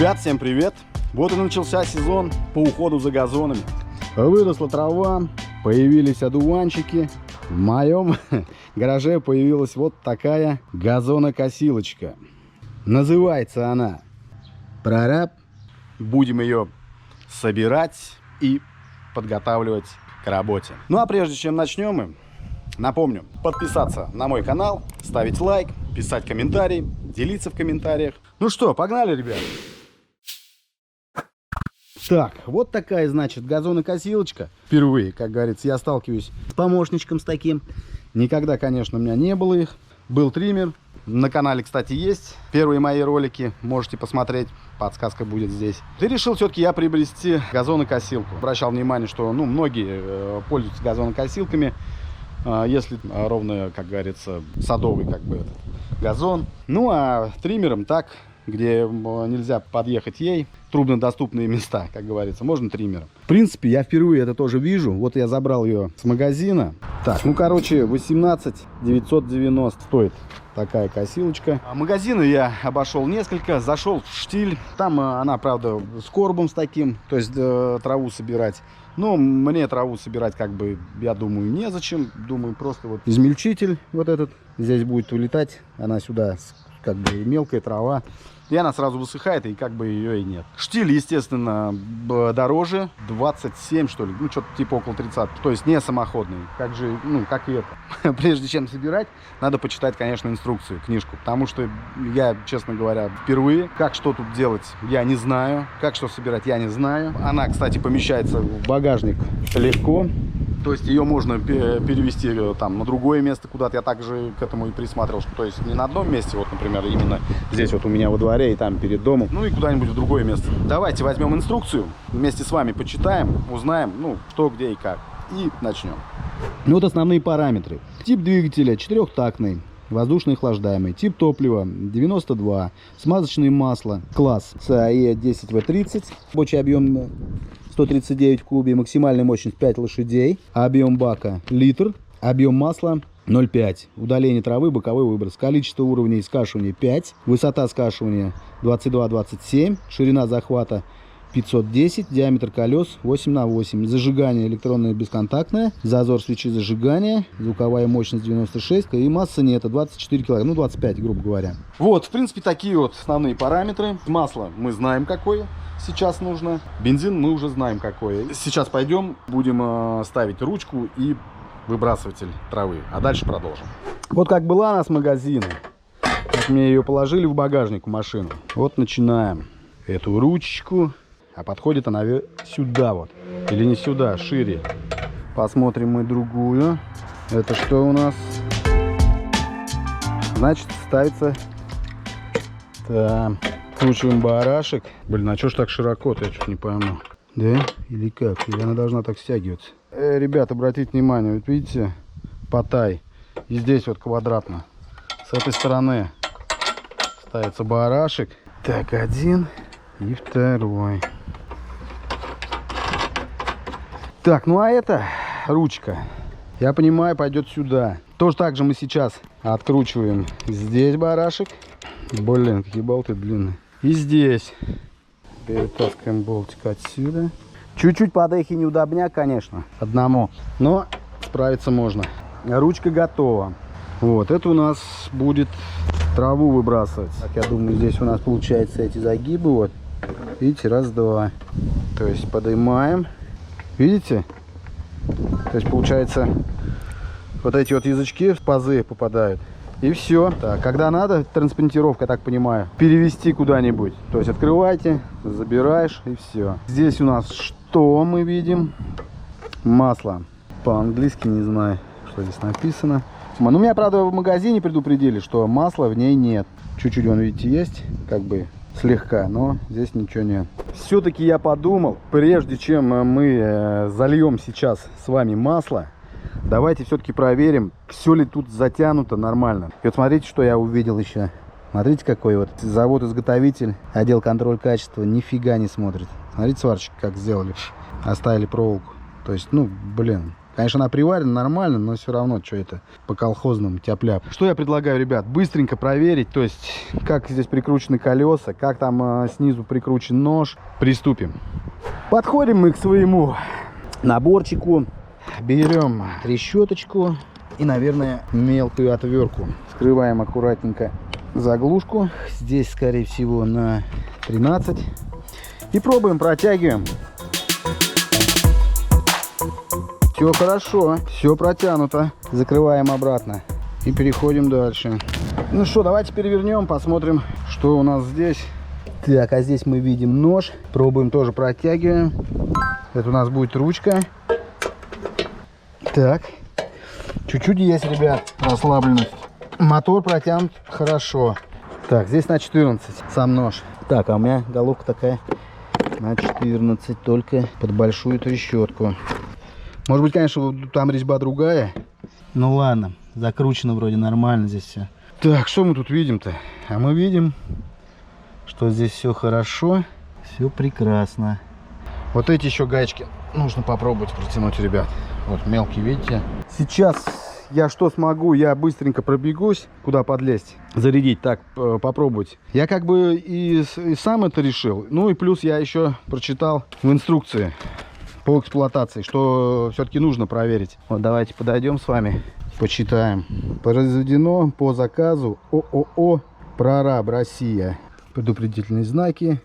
Ребят, всем привет! Вот и начался сезон по уходу за газонами. Выросла трава, появились одуванчики. В моем гараже появилась вот такая газонокосилочка. Называется она прораб. Будем ее собирать и подготавливать к работе. Ну а прежде чем начнем, напомню, подписаться на мой канал, ставить лайк, писать комментарий, делиться в комментариях. Ну что, погнали, ребят! Так, вот такая, значит, газонокосилочка. Впервые, как говорится, я сталкиваюсь с помощничком с таким. Никогда, конечно, у меня не было их. Был триммер. На канале, кстати, есть первые мои ролики. Можете посмотреть. Подсказка будет здесь. И решил все-таки я приобрести газонокосилку. Обращал внимание, что многие пользуются газонокосилками, если ровно, как говорится, садовый газон. Ну, а триммером так, где нельзя подъехать ей, труднодоступные места, как говорится, можно триммером. В принципе, я впервые это тоже вижу. Вот я забрал ее с магазина. Так, ну, короче, 18 990 стоит такая косилочка. Магазины я обошел несколько, зашел в Штиль. Там она, правда, с коробом с таким, то есть траву собирать. Но мне траву собирать, я думаю, незачем. Думаю, просто вот измельчитель вот этот здесь будет улетать. Она сюда, мелкая трава. И она сразу высыхает, и ее и нет. Штиль, естественно, дороже. 27, что ли. Ну, что-то типа около 30. То есть не самоходный. Как и это. Прежде чем собирать, надо почитать, конечно, инструкцию, книжку. Потому что я, честно говоря, впервые. Как что тут делать, я не знаю. Как что собирать, я не знаю. Она, кстати, помещается в багажник легко. То есть ее можно перевести там на другое место куда-то. Я также к этому и присматривал, что то есть не на одном месте, вот, например, именно здесь вот у меня во дворе и там перед домом, ну и куда-нибудь в другое место. Давайте возьмем инструкцию, вместе с вами почитаем, узнаем, что, где и как. И начнем. Вот основные параметры. Тип двигателя четырехтактный, воздушно охлаждаемый. Тип топлива 92. Смазочное масло. Класс САЕ 10В30. Рабочий объем 139 в кубе. Максимальная мощность 5 лошадей. Объем бака литр. Объем масла 0,5. Удаление травы, боковой выброс. Количество уровней скашивания 5. Высота скашивания 22-27. Ширина захвата 510. Диаметр колес 8 на 8. Зажигание электронное бесконтактное. Зазор свечи зажигания. Звуковая мощность 96. И масса нетто 24 кг. 25, грубо говоря. Вот, в принципе, такие вот основные параметры. Масло мы знаем какое сейчас нужно. Бензин мы уже знаем какое. Сейчас пойдем, будем ставить ручку и выбрасыватель травы. А дальше продолжим. Вот как была она с магазина. Вот мне ее положили в багажник в машину. Вот начинаем эту ручечку. А подходит она сюда вот. Или не сюда, шире. Посмотрим мы другую. Это что у нас? Значит, ставится... Так. Вкручиваем барашек. Блин, а что ж так широко-то? Я что-то не пойму. Да? Или как? Или она должна так стягиваться? Ребят, обратите внимание. Вот видите? Потай. И здесь вот квадратно. С этой стороны ставится барашек. Так, один и второй. Так, ну а это ручка, я понимаю, пойдет сюда. Тоже так же мы сейчас откручиваем здесь барашек. Блин, какие болты длинные. И здесь перетаскиваем болтик отсюда. Чуть-чуть по дехе неудобняк, конечно, одному, но справиться можно. Ручка готова. Вот, это у нас будет траву выбрасывать. Так, я думаю, здесь у нас получается эти загибы. Вот, видите, раз, два. То есть поднимаем. Видите? То есть получается вот эти вот язычки в пазы попадают. И все. Так, когда надо, транспортировка, я так понимаю, перевести куда-нибудь. То есть открывайте, забираешь и все. Здесь у нас что мы видим? Масло. По-английски не знаю, что здесь написано. Ну, меня, правда, в магазине предупредили, что масла в ней нет. Чуть-чуть, вон, видите, есть, слегка, но здесь ничего нет. Все-таки я подумал, прежде чем мы зальем сейчас с вами масло, давайте все-таки проверим, все ли тут затянуто нормально. И вот смотрите, что я увидел еще. Смотрите, какой вот завод-изготовитель, отдел контроль качества, нифига не смотрит. Смотрите, сварщик, как сделали. Оставили проволоку. То есть, блин, Конечно, она приварена нормально, но все равно, что это по-колхозному тяп-ляп. Что я предлагаю, ребят, быстренько проверить, то есть, как здесь прикручены колеса, как там снизу прикручен нож. Приступим. Подходим мы к своему наборчику, берем трещоточку и, наверное, мелкую отвертку. Вскрываем аккуратненько заглушку. Здесь, скорее всего, на 13. И пробуем, протягиваем. Все хорошо, все протянуто. Закрываем обратно и переходим дальше. Ну что, давайте перевернем, посмотрим, что у нас здесь. Так, а здесь мы видим нож. Пробуем, тоже протягиваем. Это у нас будет ручка. Так, чуть-чуть есть, ребят, расслабленность. Мотор протянут хорошо. Так, здесь на 14 сам нож. Так, а у меня головка такая на 14, только под большую трещотку. Может быть, конечно, там резьба другая. Ну ладно, закручено вроде нормально здесь все. Так, что мы тут видим-то? А мы видим, что здесь все хорошо, все прекрасно. Вот эти еще гаечки нужно попробовать протянуть, ребят. Вот мелкие, видите? Сейчас я что смогу, я быстренько пробегусь, куда подлезть, зарядить, так, попробовать. Я как бы и сам это решил. Ну и плюс я еще прочитал в инструкции по эксплуатации, что все-таки нужно проверить. Вот давайте подойдем с вами, почитаем. Произведено по заказу ООО «Прораб Россия». Предупредительные знаки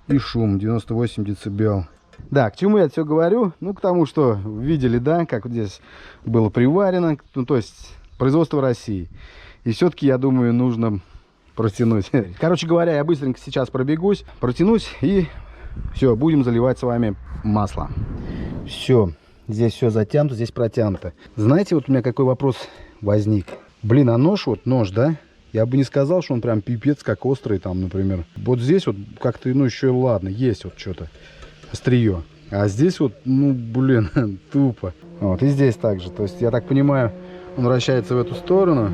и шум 98 дБ. Да, к чему я это все говорю? Ну, к тому, что видели, да, как здесь было приварено, ну, то есть производство России. И все-таки, я думаю, нужно протянуть. Короче говоря, я быстренько сейчас пробегусь, протянусь и все, будем заливать с вами масло. Все, здесь все затянуто, здесь протянуто. Знаете, вот у меня какой вопрос возник. Блин, а нож, вот нож, да? Я бы не сказал, что он прям пипец как острый там, например. Вот здесь вот как-то, ну, еще и ладно, есть вот что-то. Острие. А здесь вот, ну, блин, тупо. Вот, и здесь также. То есть, я так понимаю, он вращается в эту сторону.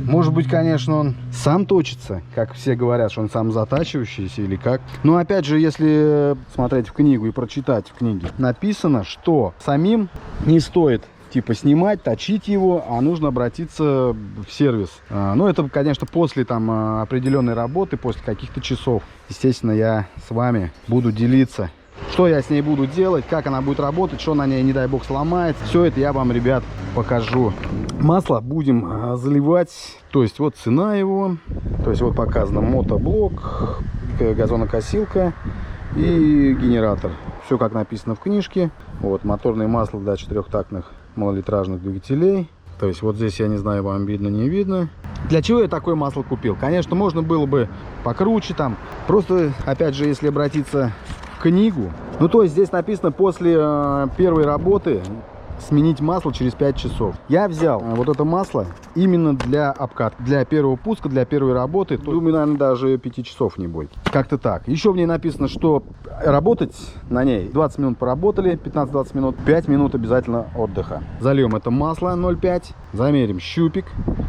Может быть, конечно, он сам точится, как все говорят, что он сам затачивающийся или как. Но, опять же, если смотреть в книгу и прочитать в книге, написано, что самим не стоит, типа, снимать, точить его, а нужно обратиться в сервис. Ну, это, конечно, после там определенной работы, после каких-то часов. Естественно, я с вами буду делиться, что я с ней буду делать, как она будет работать, что на ней, не дай бог, сломается. Все это я вам, ребят, покажу. Масло будем заливать, то есть вот цена его, то есть вот показано мотоблок, газонокосилка и генератор. Все как написано в книжке. Вот моторное масло для четырехтактных малолитражных двигателей. То есть вот здесь, я не знаю, вам видно, не видно. Для чего я такое масло купил? Конечно, можно было бы покруче там. Просто, опять же, если обратиться в книгу, ну, то есть здесь написано после первой работы сменить масло через 5 часов. Я взял вот это масло именно для обкатки, для первого пуска, для первой работы. Думаю, наверное, даже 5 часов не будет. Как-то так. Еще в ней написано, что работать на ней 20 минут поработали, 15-20 минут, 5 минут обязательно отдыха. Зальем это масло 0,5, замерим щупик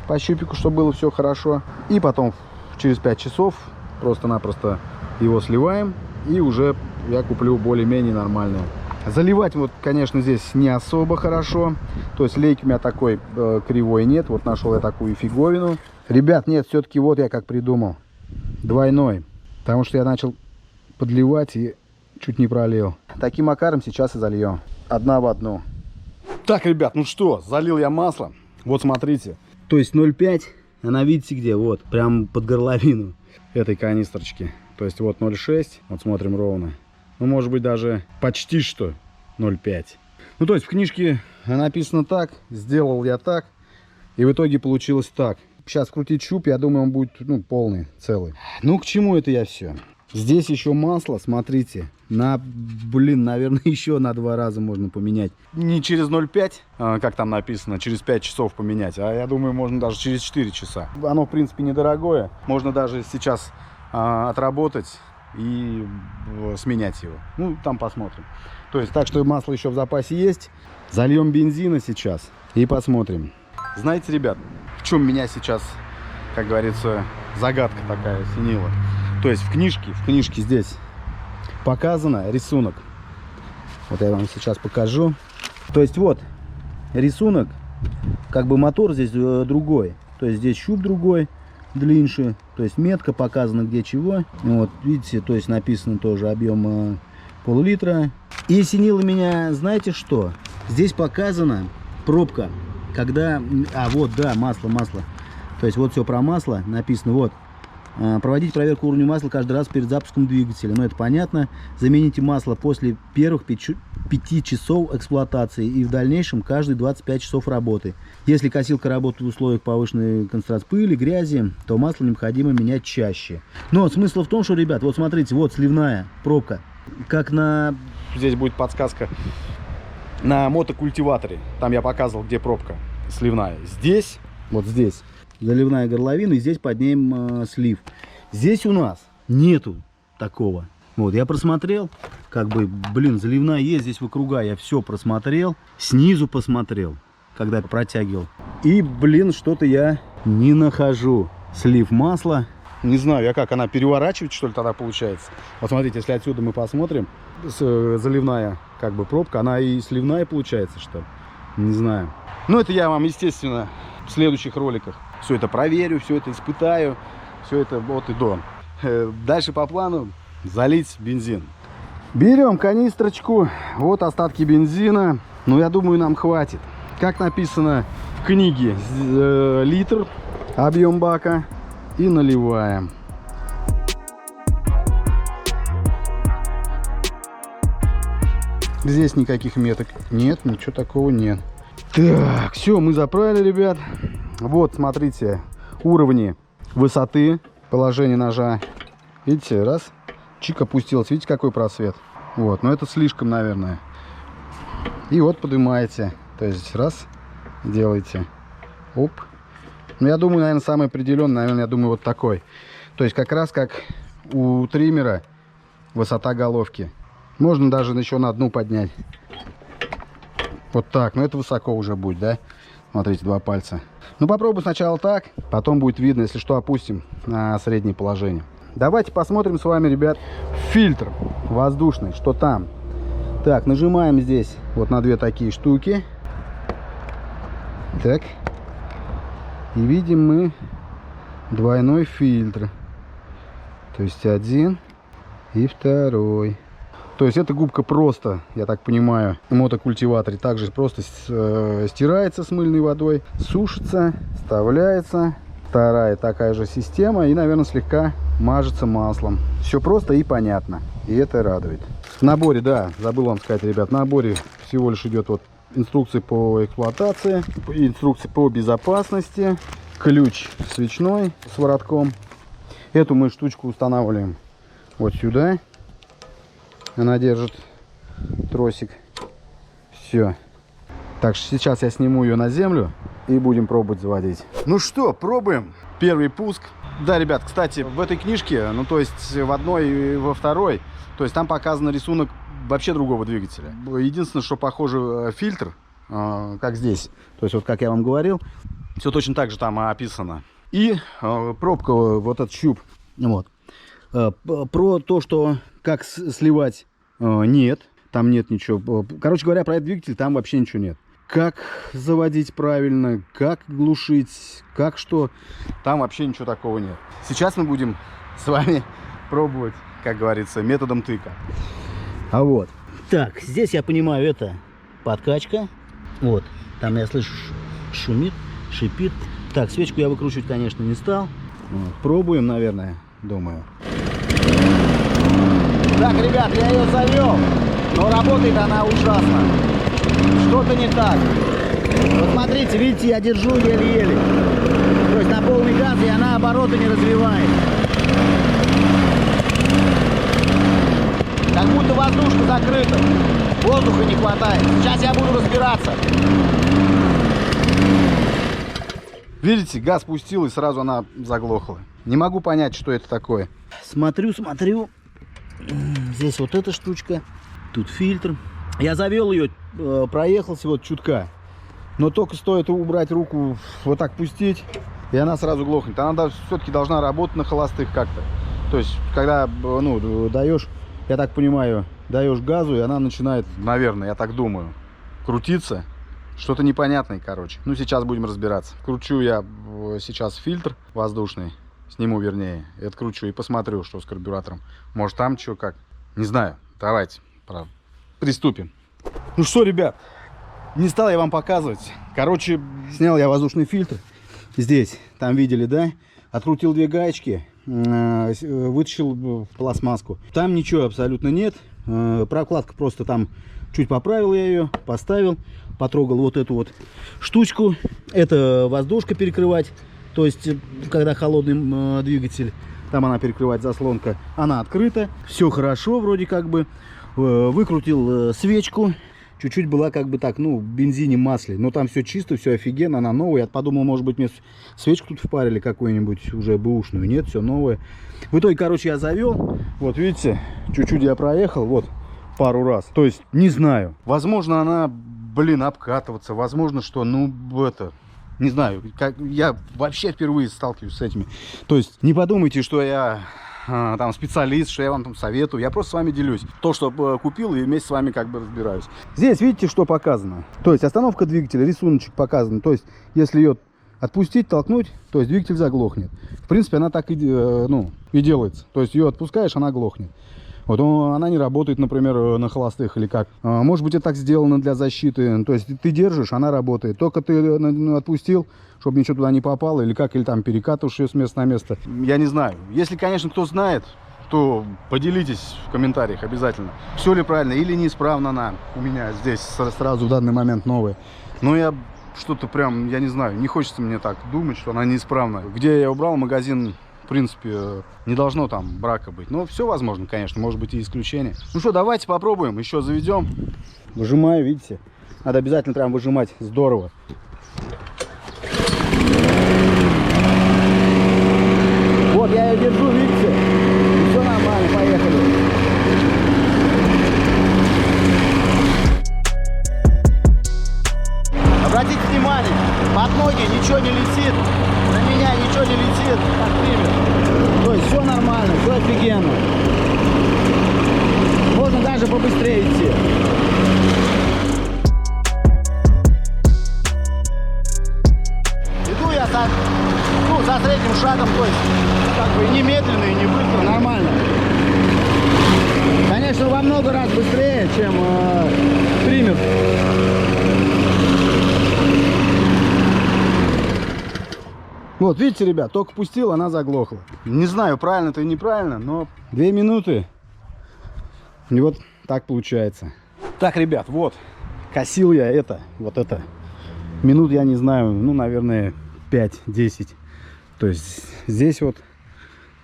по щупику, чтобы было все хорошо. И потом через 5 часов просто-напросто его сливаем. И уже я куплю более-менее нормальное. Заливать вот, конечно, здесь не особо хорошо. То есть лейки у меня такой кривой нет. Вот нашел я такую фиговину. Ребят, нет, все-таки вот я как придумал. Двойной. Потому что я начал подливать и чуть не пролил. Таким макаром сейчас и зальем. Одна в одну. Так, ребят, ну что, залил я масло. Вот смотрите. То есть 0,5. Она, видите, где? Вот, прям под горловину этой канистрочки. То есть вот 0,6. Вот смотрим ровно. Ну, может быть, даже почти что 0,5. Ну, то есть в книжке написано так, сделал я так, и в итоге получилось так. Сейчас крутить щуп, я думаю, он будет, ну, полный, целый. Ну, к чему это я все? Здесь еще масло, смотрите, на, блин, наверное, еще на 2 раза можно поменять. Не через 0,5, как там написано, через 5 часов поменять, а я думаю, можно даже через 4 часа. Оно, в принципе, недорогое. Можно даже сейчас отработать и сменять его. Ну, там посмотрим. То есть, так что масло еще в запасе есть. Зальем бензина сейчас и посмотрим. Знаете, ребят, в чем меня сейчас, как говорится, загадка такая осенила? То есть в книжке здесь показано рисунок. Вот я вам сейчас покажу. То есть вот рисунок, как бы мотор здесь другой. То есть здесь щуп другой, длиннее. То есть метка показана где чего. Вот, видите, то есть написано тоже объем пол-литра. И осенило меня, знаете что? Здесь показана пробка, когда... А, вот, да, масло. То есть вот все про масло написано. Вот. Проводить проверку уровня масла каждый раз перед запуском двигателя. Ну, это понятно. Замените масло после первых 5 часов эксплуатации и в дальнейшем каждые 25 часов работы. Если косилка работает в условиях повышенной концентрации пыли, грязи, то масло необходимо менять чаще. Но смысл в том, что, ребят, вот смотрите, вот сливная пробка. Как на... Здесь будет подсказка. На мотокультиваторе. Там я показывал, где пробка сливная. Здесь, вот здесь, заливная горловина, и здесь под ней слив. Здесь у нас нету такого. Вот, я просмотрел, как бы, блин, заливная есть здесь вокруга. Я все просмотрел, снизу посмотрел, когда протягивал. И, блин, что-то я не нахожу. Слив масла. Не знаю, я как, она переворачивает, что ли, тогда получается. Вот смотрите, если отсюда мы посмотрим, заливная, как бы, пробка, она и сливная получается, что ли? Не знаю. Ну, это я вам, естественно, в следующих роликах все это проверю, все это испытаю, все это вот и до. Дальше по плану залить бензин. Берем канистрочку, вот остатки бензина, ну, я думаю, нам хватит. Как написано в книге, литр объем бака. И наливаем. Здесь никаких меток нет, ничего такого нет. Так, все, мы заправили, ребят. Вот, смотрите, уровни высоты, положение ножа. Видите, раз, чик опустилась. Видите, какой просвет? Вот, но это слишком, наверное. И вот поднимаете. То есть, раз, делаете. Оп. Ну, я думаю, наверное, самый определенный, наверное, я думаю, вот такой. То есть, как раз как у триммера высота головки. Можно даже еще на дну поднять. Вот так. Но это высоко уже будет, да? Смотрите, 2 пальца. Ну, попробуем сначала так, потом будет видно, если что, опустим на среднее положение. Давайте посмотрим с вами, ребят, фильтр воздушный, что там. Так, нажимаем здесь вот на 2 такие штуки. Так. И видим мы двойной фильтр. То есть один и второй. То есть эта губка просто, я так понимаю, в мотокультиваторе также просто стирается с мыльной водой, сушится, вставляется. Вторая такая же система и, наверное, слегка мажется маслом. Все просто и понятно. И это радует. В наборе, да, забыл вам сказать, ребят, в наборе всего лишь идет вот инструкции по эксплуатации, инструкции по безопасности, ключ свечной с воротком. Эту мы штучку устанавливаем вот сюда. Она держит тросик. Все. Так что сейчас я сниму ее на землю и будем пробовать заводить. Ну что, пробуем. Первый пуск. Да, ребят, кстати, в этой книжке, ну то есть в одной и во второй, то есть там показан рисунок вообще другого двигателя. Единственное, что похоже фильтр, как здесь. То есть вот как я вам говорил, все точно так же там описано. И пробка, вот этот щуп. Вот. Про то, что как сливать, нет. Там нет ничего. Короче говоря, про этот двигатель там вообще ничего нет. Как заводить правильно, как глушить, как что. Там вообще ничего такого нет. Сейчас мы будем с вами пробовать, как говорится, методом тыка. А вот. Так, здесь я понимаю, это подкачка. Вот. Там я слышу, шумит, шипит. Так, свечку я выкручивать, конечно, не стал. Вот. Пробуем, наверное, думаю. Так, ребят, я ее завел, но работает она ужасно. Что-то не так. Вот смотрите, видите, я держу еле-еле. То есть на полный газ, и она обороты не развивает. Как будто воздушка закрыта. Воздуха не хватает. Сейчас я буду разбираться. Видите, газ пустил, и сразу она заглохла. Не могу понять, что это такое. Смотрю. Здесь вот эта штучка. Тут фильтр. Я завел ее, проехался вот чутка. Но только стоит убрать руку, вот так пустить, и она сразу глохнет. Она все-таки должна работать на холостых как-то. То есть, когда, ну, даешь, я так понимаю, даешь газу, и она начинает, наверное, я так думаю, крутиться, Что-то непонятное, короче. Ну, сейчас будем разбираться. Кручу я сейчас фильтр воздушный. Сниму, вернее. И откручу и посмотрю, что с карбюратором. Может, там что, как. Не знаю. Давайте, приступим. Ну что, ребят, не стал я вам показывать. Короче, снял я воздушный фильтр. Здесь, там видели, да? Открутил две гаечки, вытащил пластмасску. Там ничего абсолютно нет. Прокладка просто там чуть поправил я ее, поставил, потрогал вот эту вот штучку. Это воздушка перекрывать. То есть, когда холодный двигатель, там она перекрывать, заслонка, она открыта. Все хорошо, вроде как бы. Выкрутил свечку. Чуть-чуть была как бы так, ну, в бензине, масле. Но там все чисто, все офигенно, она новая. Я подумал, может быть, мне свечку тут впарили какую-нибудь уже бэушную. Нет, все новое. В итоге, короче, я завел. Вот, видите, чуть-чуть я проехал, вот, пару раз. То есть, не знаю. Возможно, она, блин, обкатываться. Возможно, что, ну, это... Не знаю, как я вообще впервые сталкиваюсь с этими. То есть, не подумайте, что я... там специалист, что я вам там советую. Я просто с вами делюсь. То, что купил, и вместе с вами как бы разбираюсь. Здесь видите, что показано. То есть остановка двигателя, рисуночек показан. То есть если ее отпустить, толкнуть, то есть двигатель заглохнет. В принципе, она так и, и делается. То есть ее отпускаешь, она глохнет. Вот она не работает, например, на холостых или как. Может быть, это так сделано для защиты. То есть ты держишь, она работает. Только ты отпустил, чтобы ничего туда не попало, или как, или там перекатываешь ее с места на место. Я не знаю. Если, конечно, кто знает, то поделитесь в комментариях обязательно. Все ли правильно или неисправно она у меня здесь сразу в данный момент новая. Но я что-то прям, я не знаю, не хочется мне так думать, что она неисправна. Где я убрал магазин, в принципе, не должно там брака быть. Но все возможно, конечно, может быть и исключение. Ну что, давайте попробуем, еще заведем. Выжимаю, видите? Надо обязательно прям выжимать, здорово. Вот я ее держу, видите? И все нормально, поехали. Обратите внимание, под ноги ничего не летит, на меня ничего не летит, как пример. То есть все нормально, все офигенно. Можно даже побыстрее идти. Иду я со средним шагом, то есть как бы и не медленно, и не быстро, нормально. Конечно, во много раз быстрее, чем пример. Вот, видите, ребят, только пустил, она заглохла. Не знаю, правильно это или неправильно, но 2 минуты. И вот так получается. Так, ребят, вот, косил я вот это. Минут, я не знаю, ну, наверное, 5-10. То есть здесь вот,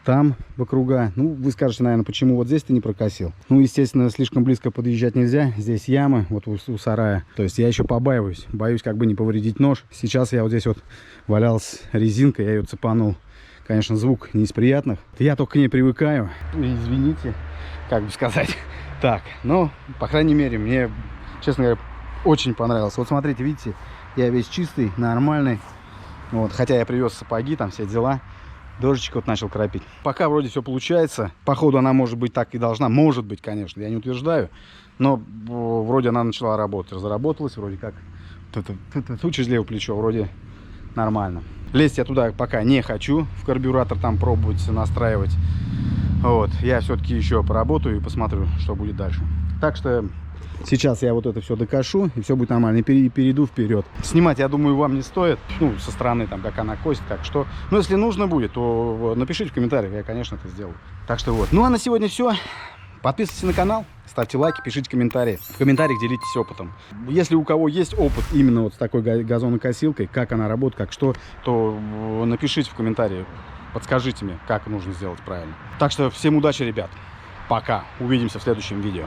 там вокруга. Ну, вы скажете, наверное, почему вот здесь ты не прокосил. Ну, естественно, слишком близко подъезжать нельзя. Здесь яма, вот у сарая. То есть я еще побаиваюсь. Боюсь как бы не повредить нож. Сейчас я вот здесь вот валялась резинка, я ее цепанул. Конечно, звук не из приятных. Я только к ней привыкаю. Извините, как бы сказать. Так, но, по крайней мере, мне, честно говоря, очень понравился. Вот смотрите, видите, я весь чистый, нормальный. Вот, хотя я привез сапоги, там все дела. Дождичек вот начал кропить. Пока вроде все получается. Походу она может быть так и должна. Может быть, конечно, я не утверждаю. Но вроде она начала работать. Разработалась вроде как. Через левое плечо вроде нормально. Лезть я туда пока не хочу. В карбюратор там пробовать настраивать. Вот. Я все-таки еще поработаю и посмотрю, что будет дальше. Так что сейчас я вот это все докошу, и все будет нормально. И перейду вперед. Снимать, я думаю, вам не стоит. Ну, со стороны, там, как она косит, как что. Но если нужно будет, то напишите в комментариях, я, конечно, это сделаю. Так что вот. Ну, а на сегодня все. Подписывайтесь на канал, ставьте лайки, пишите комментарии. В комментариях делитесь опытом. Если у кого есть опыт именно вот с такой газонокосилкой, как она работает, как что, то напишите в комментарии. Подскажите мне, как нужно сделать правильно. Так что всем удачи, ребят. Пока. Увидимся в следующем видео.